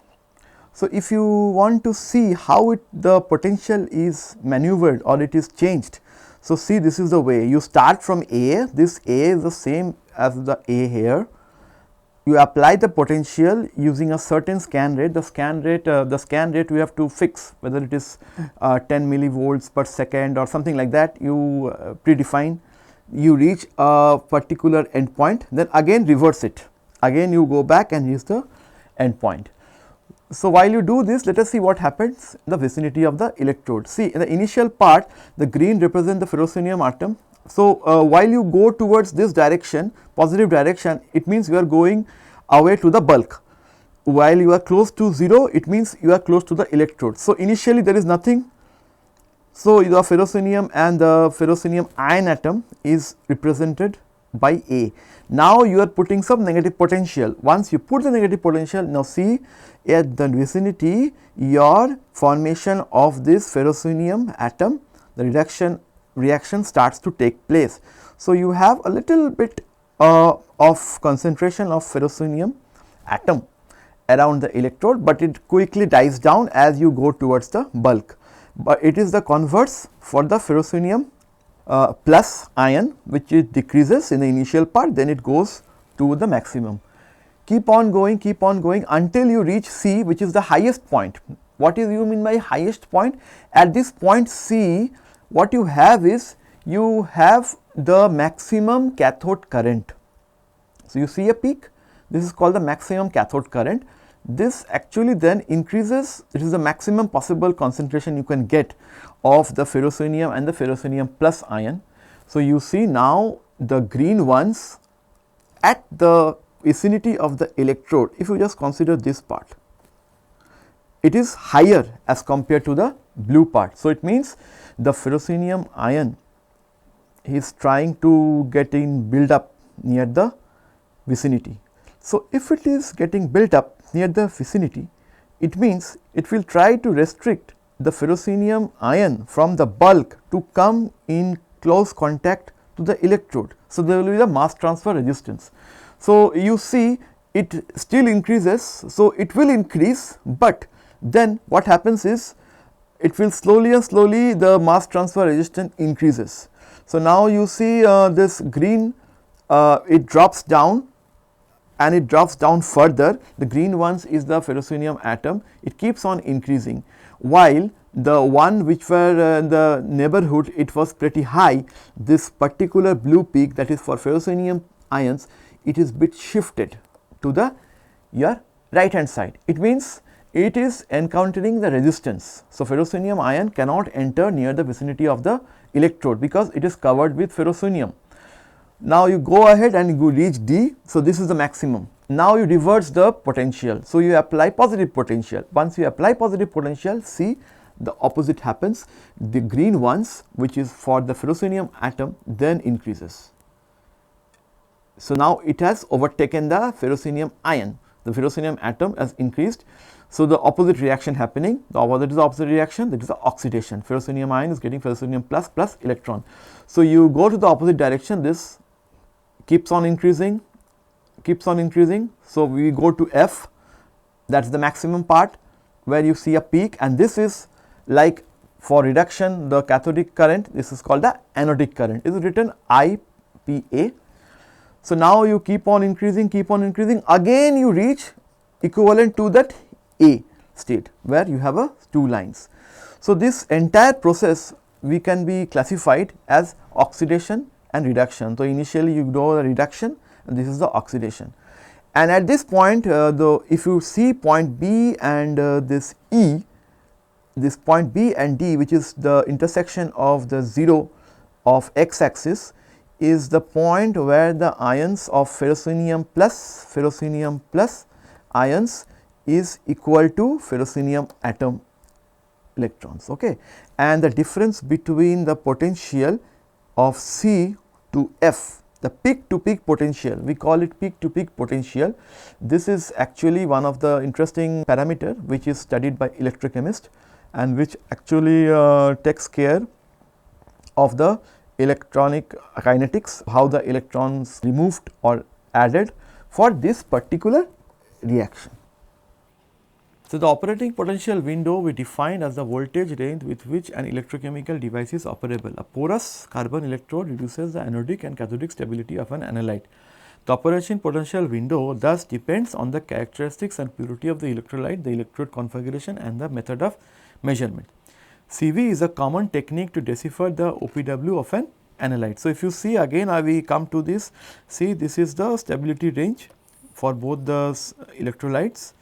So, if you want to see how the potential is maneuvered or it is changed, so see, this is the way you start from A, this A is the same as the A here. You apply the potential using a certain scan rate. The scan rate we have to fix, whether it is 10 millivolts per second or something like that, you predefine. You reach a particular endpoint, then again reverse it, again you go back and reach the endpoint. So, while you do this, let us see what happens in the vicinity of the electrode. See, in the initial part, the green represents the ferrocerium atom. So, while you go towards this direction, positive direction, it means you are going away to the bulk. While you are close to 0, it means you are close to the electrode. So, initially there is nothing. So, the ferrocerium and the ferrocerium ion atom is represented by A. Now, you are putting some negative potential. Once you put the negative potential, now see at the vicinity your formation of this ferrocerium atom, the reaction starts to take place. So, you have a little bit of concentration of ferrocerium atom around the electrode, but it quickly dies down as you go towards the bulk. But it is the converse for the ferrocerium plus ion, which it decreases in the initial part, then it goes to the maximum. Keep on going until you reach C, which is the highest point. What is you mean by highest point? At this point C, what you have is you have the maximum cathode current. So, you see a peak, this is called the maximum cathode current. This actually then increases, it is the maximum possible concentration you can get of the ferrocerium and the ferrocerium plus ion. So, you see now the green ones at the vicinity of the electrode, if you just consider this part, it is higher as compared to the blue part. So, it means the ferrocerium ion is trying to get in build up near the vicinity. So, if it is getting built up near the vicinity, it means it will try to restrict the ferrocerium ion from the bulk to come in close contact to the electrode. So, there will be the mass transfer resistance. So, you see it still increases. So, it will increase, but then what happens is it will slowly and slowly the mass transfer resistance increases. So, now you see this green it drops down and it drops down further. The green ones is the ferrocerium atom, it keeps on increasing, while the one which were in the neighborhood, it was pretty high. This particular blue peak, that is for ferrocerium ions, it is bit shifted to the your right hand side. It means it is encountering the resistance. So, ferrocerium ion cannot enter near the vicinity of the electrode because it is covered with ferrocerium. Now, you go ahead and you reach D. So, this is the maximum. Now, you reverse the potential. So, you apply positive potential. Once you apply positive potential, see the opposite happens. The green ones, which is for the ferrocerium atom, then increases. So, now it has overtaken the ferrocerium ion. The ferrocerium atom has increased. So, the opposite reaction happening, what is the opposite reaction? That is the oxidation. Ferrocerium ion is getting ferrocerium plus electron. So, you go to the opposite direction, this keeps on increasing. So, we go to F, that is the maximum part where you see a peak, and this is like for reduction the cathodic current, this is called the anodic current, it is written IPA. So, now you keep on increasing, again you reach equivalent to that A state where you have two lines. So, this entire process we can be classified as oxidation and reduction. So, initially you do the reduction and this is the oxidation. And at this point if you see point B and this E, this point B and D, which is the intersection of the 0 of x axis, is the point where the ions of ferrocenium plus ions is equal to ferrocenium atom electrons. Okay. And the difference between the potential of C to F, the peak to peak potential, we call it peak to peak potential. This is actually one of the interesting parameter which is studied by electrochemist and which actually takes care of the electronic kinetics, how the electrons removed or added for this particular reaction. So, the operating potential window we define as the voltage range with which an electrochemical device is operable. A porous carbon electrode reduces the anodic and cathodic stability of an analyte. The operating potential window thus depends on the characteristics and purity of the electrolyte, the electrode configuration and the method of measurement. CV is a common technique to decipher the OPW of an analyte. So, if you see again we come to this, see this is the stability range for both the electrolytes,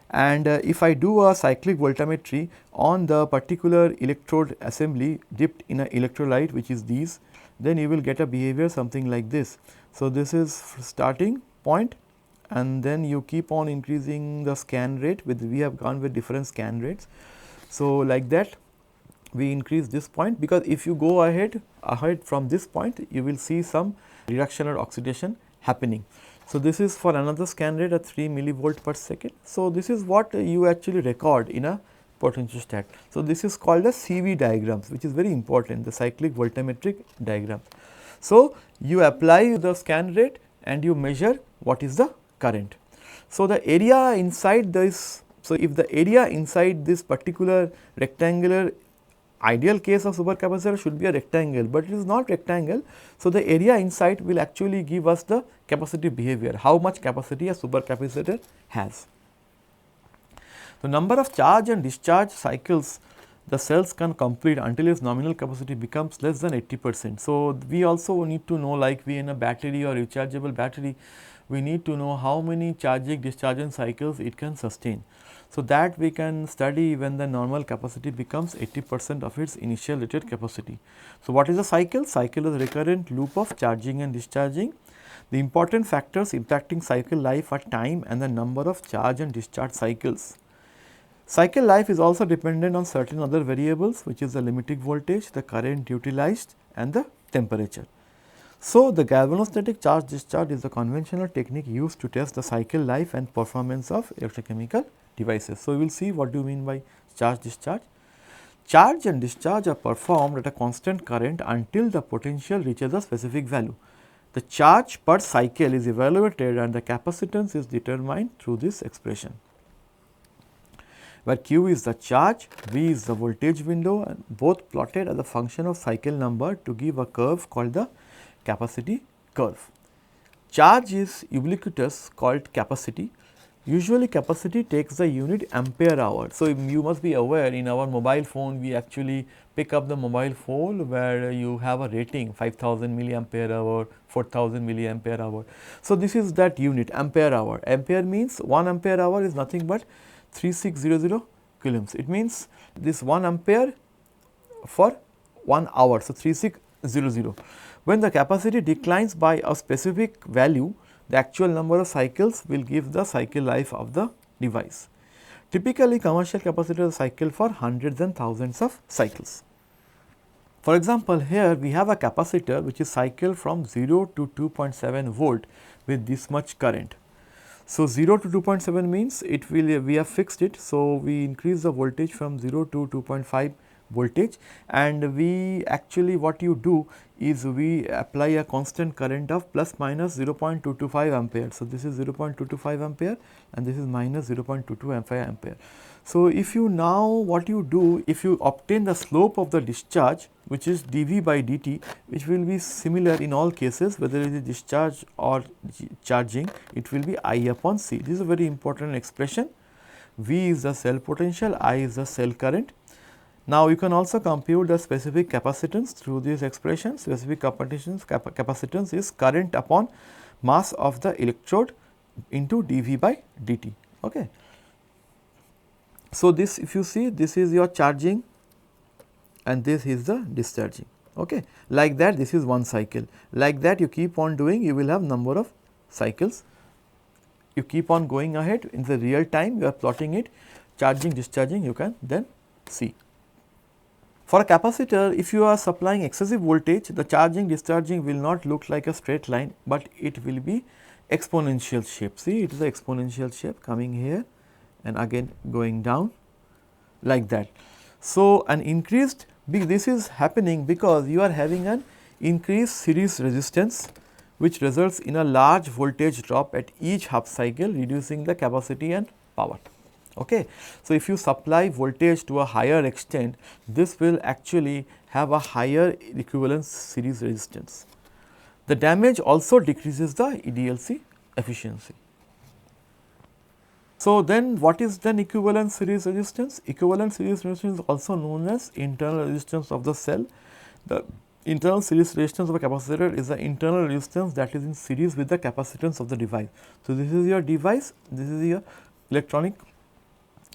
and if I do a cyclic voltammetry on the particular electrode assembly dipped in an electrolyte which is these, then you will get a behavior something like this. So, this is starting point and then you keep on increasing the scan rate with, we have gone with different scan rates. So, like that we increase this point, because if you go ahead from this point you will see some reduction or oxidation happening. So, this is for another scan rate at 3 millivolt per second. So, this is what you actually record in a potentiostat. So, this is called a CV diagrams, which is very important, the cyclic voltammetric diagram. So, you apply the scan rate and you measure what is the current. So, the area inside this, so if the area inside this particular rectangular, ideal case of supercapacitor should be a rectangle, but it is not rectangle. So, the area inside will actually give us the capacitive behavior, how much capacity a supercapacitor has. The number of charge and discharge cycles the cells can complete until its nominal capacity becomes less than 80%. So, we also need to know, like we in a battery or rechargeable battery, we need to know how many charging discharging cycles it can sustain. So, that we can study when the normal capacity becomes 80% of its initial rated capacity. So, what is a cycle? Cycle is a recurrent loop of charging and discharging. The important factors impacting cycle life are time and the number of charge and discharge cycles. Cycle life is also dependent on certain other variables, which is the limiting voltage, the current utilized and the temperature. So, the galvanostatic charge discharge is the conventional technique used to test the cycle life and performance of electrochemical devices. So, we will see what do you mean by charge discharge. Charge and discharge are performed at a constant current until the potential reaches a specific value. The charge per cycle is evaluated and the capacitance is determined through this expression, where Q is the charge, V is the voltage window, and both plotted as a function of cycle number to give a curve called the capacity curve. Charge is ubiquitous, called capacity. Usually capacity takes the unit ampere hour. So, you must be aware, in our mobile phone we actually pick up the mobile phone where you have a rating 5000 milliampere hour, 4000 milliampere hour. So, this is that unit ampere hour. Ampere means 1 ampere hour is nothing but 3600 coulombs. It means this 1 ampere for 1 hour. So, 3600. When the capacity declines by a specific value, the actual number of cycles will give the cycle life of the device. Typically, commercial capacitors cycle for hundreds and thousands of cycles. For example, here we have a capacitor which is cycled from 0 to 2.7 volt with this much current. So, 0 to 2.7 means it will, we have fixed it. So, we increase the voltage from 0 to 2.5 voltage, and we actually what you do is we apply a constant current of plus minus 0.225 ampere. So, this is 0.225 ampere and this is minus 0.22 ampere. So, if you now what you do, if you obtain the slope of the discharge, which is dV by dt, which will be similar in all cases, whether it is discharge or charging, it will be I upon C. This is a very important expression. V is the cell potential, I is the cell current. Now, you can also compute the specific capacitance through this expression. Specific capacitance is current upon mass of the electrode into dV by dt. Okay. So, this if you see, this is your charging and this is the discharging. Okay. Like that, this is one cycle. Like that, you keep on doing, you will have number of cycles. You keep on going ahead in the real time, you are plotting it, charging, discharging, you can then see. For a capacitor, if you are supplying excessive voltage, the charging discharging will not look like a straight line, but it will be exponential shape. See, it is an exponential shape coming here and again going down like that. So, an increased, this is happening because you are having an increased series resistance, which results in a large voltage drop at each half cycle, reducing the capacity and power. Okay. So, if you supply voltage to a higher extent, this will actually have a higher equivalence series resistance. The damage also decreases the EDLC efficiency. So, then what is then equivalent series resistance? Equivalent series resistance is also known as internal resistance of the cell. The internal series resistance of a capacitor is the internal resistance that is in series with the capacitance of the device. So, this is your device, this is your electronic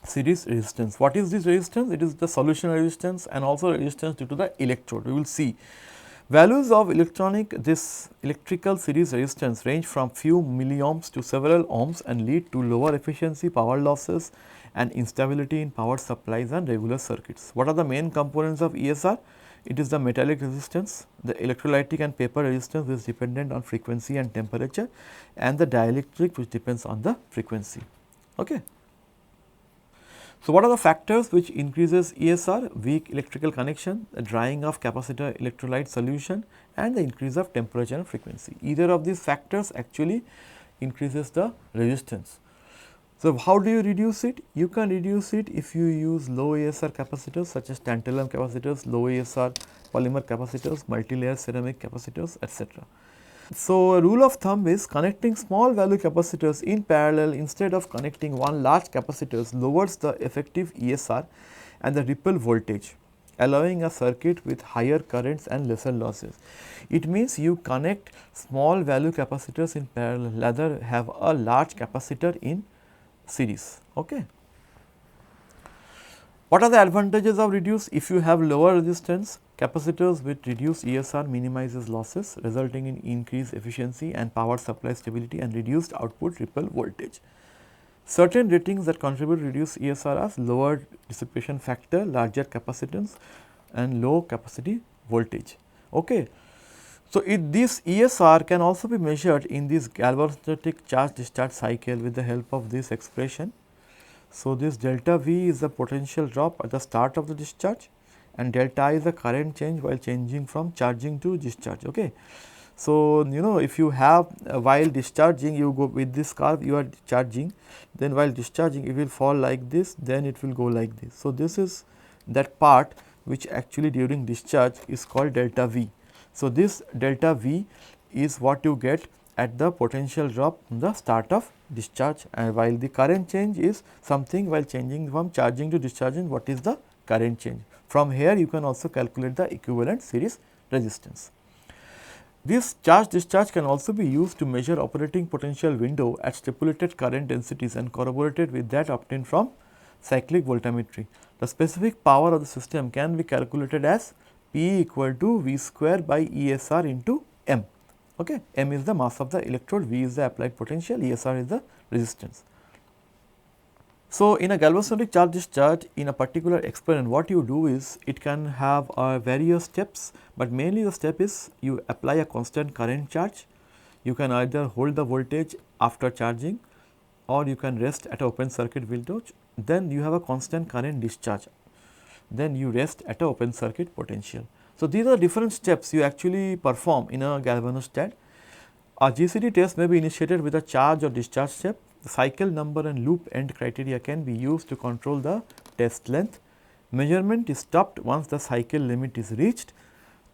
series resistance. What is this resistance? It is the solution resistance and also resistance due to the electrode. We will see values of electrical series resistance range from few milliohms to several ohms and lead to lower efficiency, power losses and instability in power supplies and regular circuits. What are the main components of ESR? It is the metallic resistance, the electrolytic and paper resistance which is dependent on frequency and temperature, and the dielectric which depends on the frequency. Okay. So, what are the factors which increases ESR? Weak electrical connection, the drying of capacitor electrolyte solution and the increase of temperature and frequency. Either of these factors actually increases the resistance. So, how do you reduce it? You can reduce it if you use low ESR capacitors such as tantalum capacitors, low ESR polymer capacitors, multilayer ceramic capacitors, etc. So, a rule of thumb is connecting small value capacitors in parallel instead of connecting one large capacitors lowers the effective ESR and the ripple voltage, allowing a circuit with higher currents and lesser losses. It means you connect small value capacitors in parallel, rather have a large capacitor in series. Okay. What are the advantages of reduced? If you have lower resistance, capacitors with reduced ESR minimizes losses, resulting in increased efficiency and power supply stability and reduced output ripple voltage. Certain ratings that contribute to reduced ESR are lower dissipation factor, larger capacitance and low capacity voltage. Okay. So, this ESR can also be measured in this galvanostatic charge discharge cycle with the help of this expression. So, this delta V is the potential drop at the start of the discharge and delta I is the current change while changing from charging to discharge. Okay. So, if you have while discharging you go with this curve you are charging, then while discharging it will fall like this, then it will go like this. So, this is that part which actually during discharge is called delta V. So, this delta V is what you get at the potential drop in the start of discharge, and while the current change is something while changing from charging to discharging, what is the current change. From here you can also calculate the equivalent series resistance. This charge discharge can also be used to measure operating potential window at stipulated current densities and corroborated with that obtained from cyclic voltammetry. The specific power of the system can be calculated as P equal to V square by ESR into M. Okay. M is the mass of the electrode, V is the applied potential, ESR is the resistance. So, in a galvanostatic charge discharge in a particular experiment, what you do is it can have various steps, but mainly the step is you apply a constant current charge. You can either hold the voltage after charging or you can rest at an open circuit voltage, then you have a constant current discharge, then you rest at an open circuit potential. So, these are different steps you actually perform in a galvanostat. A GCD test may be initiated with a charge or discharge step. The cycle number and loop end criteria can be used to control the test length. Measurement is stopped once the cycle limit is reached.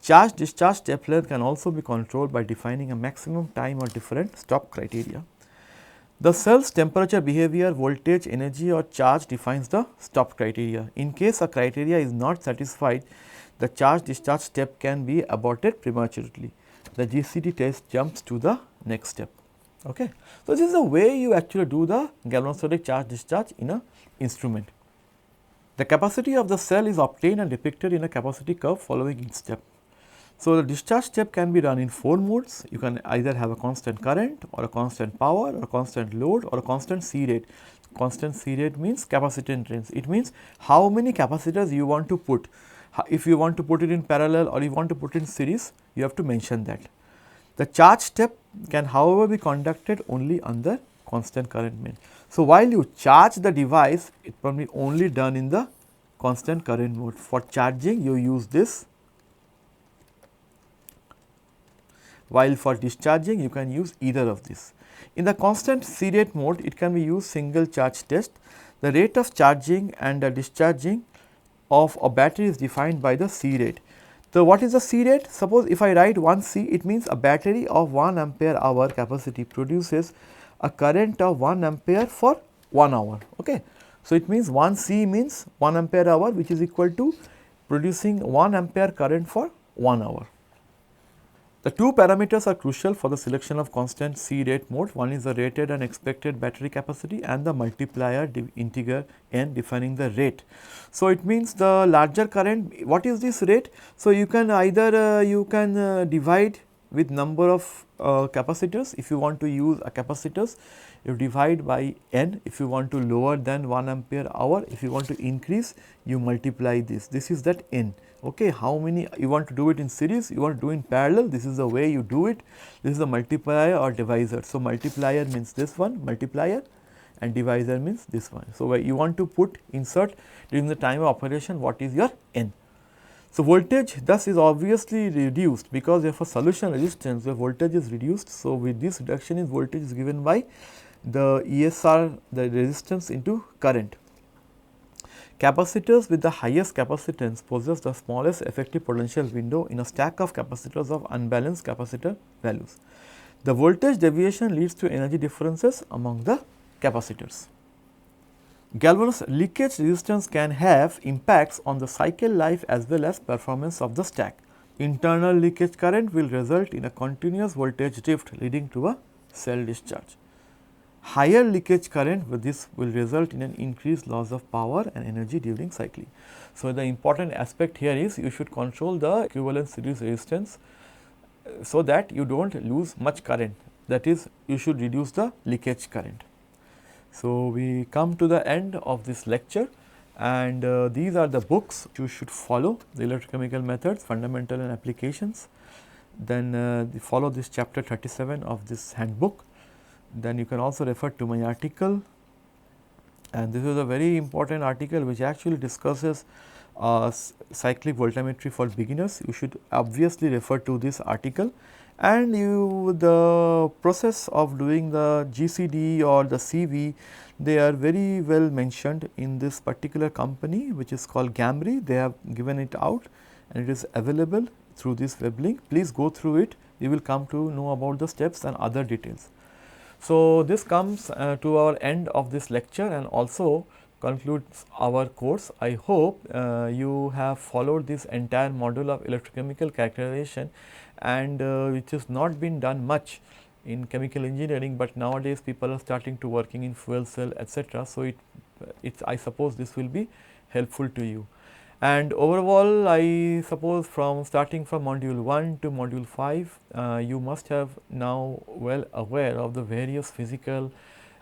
Charge discharge step length can also be controlled by defining a maximum time or different stop criteria. The cell's temperature, behavior, voltage, energy or charge defines the stop criteria. In case a criteria is not satisfied, the charge discharge step can be aborted prematurely. The GCD test jumps to the next step. Okay. So, this is the way you actually do the galvanostatic charge discharge in a instrument. The capacity of the cell is obtained and depicted in a capacity curve following each step. So, the discharge step can be done in 4 modes. You can either have a constant current or a constant power or a constant load or a constant C rate. Constant C rate means capacitance range. It means how many capacitors you want to put. If you want to put it in parallel or you want to put it in series, you have to mention that. The charge step can however be conducted only under constant current mode. So, while you charge the device, it can be only done in the constant current mode. For charging, you use this, while for discharging, you can use either of this. In the constant C rate mode, it can be used single charge test. The rate of charging and the discharging of a battery is defined by the C rate. So, what is the C rate? Suppose if I write 1 C, it means a battery of 1 ampere hour capacity produces a current of 1 ampere for 1 hour. Okay. So, it means 1 C means 1 ampere hour, which is equal to producing 1 ampere current for 1 hour. The two parameters are crucial for the selection of constant C rate mode. One is the rated and expected battery capacity and the multiplier integer n defining the rate. So, it means the larger current, what is this rate? So, you can either divide with number of capacitors. If you want to use a capacitors, you divide by n. If you want to lower than 1 ampere hour, if you want to increase, you multiply this. This is that n. Okay, how many you want to do it in series, you want to do in parallel, this is the way you do it. This is the multiplier or divisor. So, multiplier means this one multiplier and divisor means this one. So, where you want to put insert during the time of operation, what is your n. So, voltage thus is obviously reduced because for solution resistance the voltage is reduced. So, with this reduction in voltage is given by the ESR, the resistance into current. Capacitors with the highest capacitance possess the smallest effective potential window in a stack of capacitors of unbalanced capacitor values. The voltage deviation leads to energy differences among the capacitors. Galvanous leakage resistance can have impacts on the cycle life as well as performance of the stack. Internal leakage current will result in a continuous voltage drift leading to a cell discharge. Higher leakage current with this will result in an increased loss of power and energy during cycling. So, the important aspect here is you should control the equivalent series resistance so that you do not lose much current, that is you should reduce the leakage current. So, we come to the end of this lecture and these are the books you should follow: the electrochemical methods, fundamental and applications. Then follow this chapter 37 of this handbook. Then you can also refer to my article, and this is a very important article which actually discusses cyclic voltammetry for beginners. You should obviously refer to this article, and the process of doing the GCD or the CV, they are very well mentioned in this particular company which is called Gamri. They have given it out and it is available through this web link. Please go through it, you will come to know about the steps and other details. So, this comes to our end of this lecture and also concludes our course. I hope you have followed this entire module of electrochemical characterization, and which has not been done much in chemical engineering, but nowadays people are starting to working in fuel cell etc. So, I suppose this will be helpful to you. And overall, I suppose from starting from module 1 to module 5, you must have now well aware of the various physical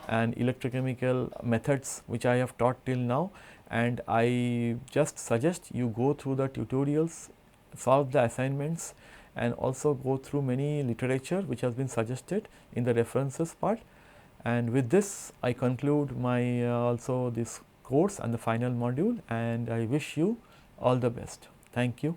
and electrochemical methods which I have taught till now, and I just suggest you go through the tutorials, solve the assignments, and also go through many literature which has been suggested in the references part. And with this, I conclude my also this course and the final module, and I wish you all the best. Thank you.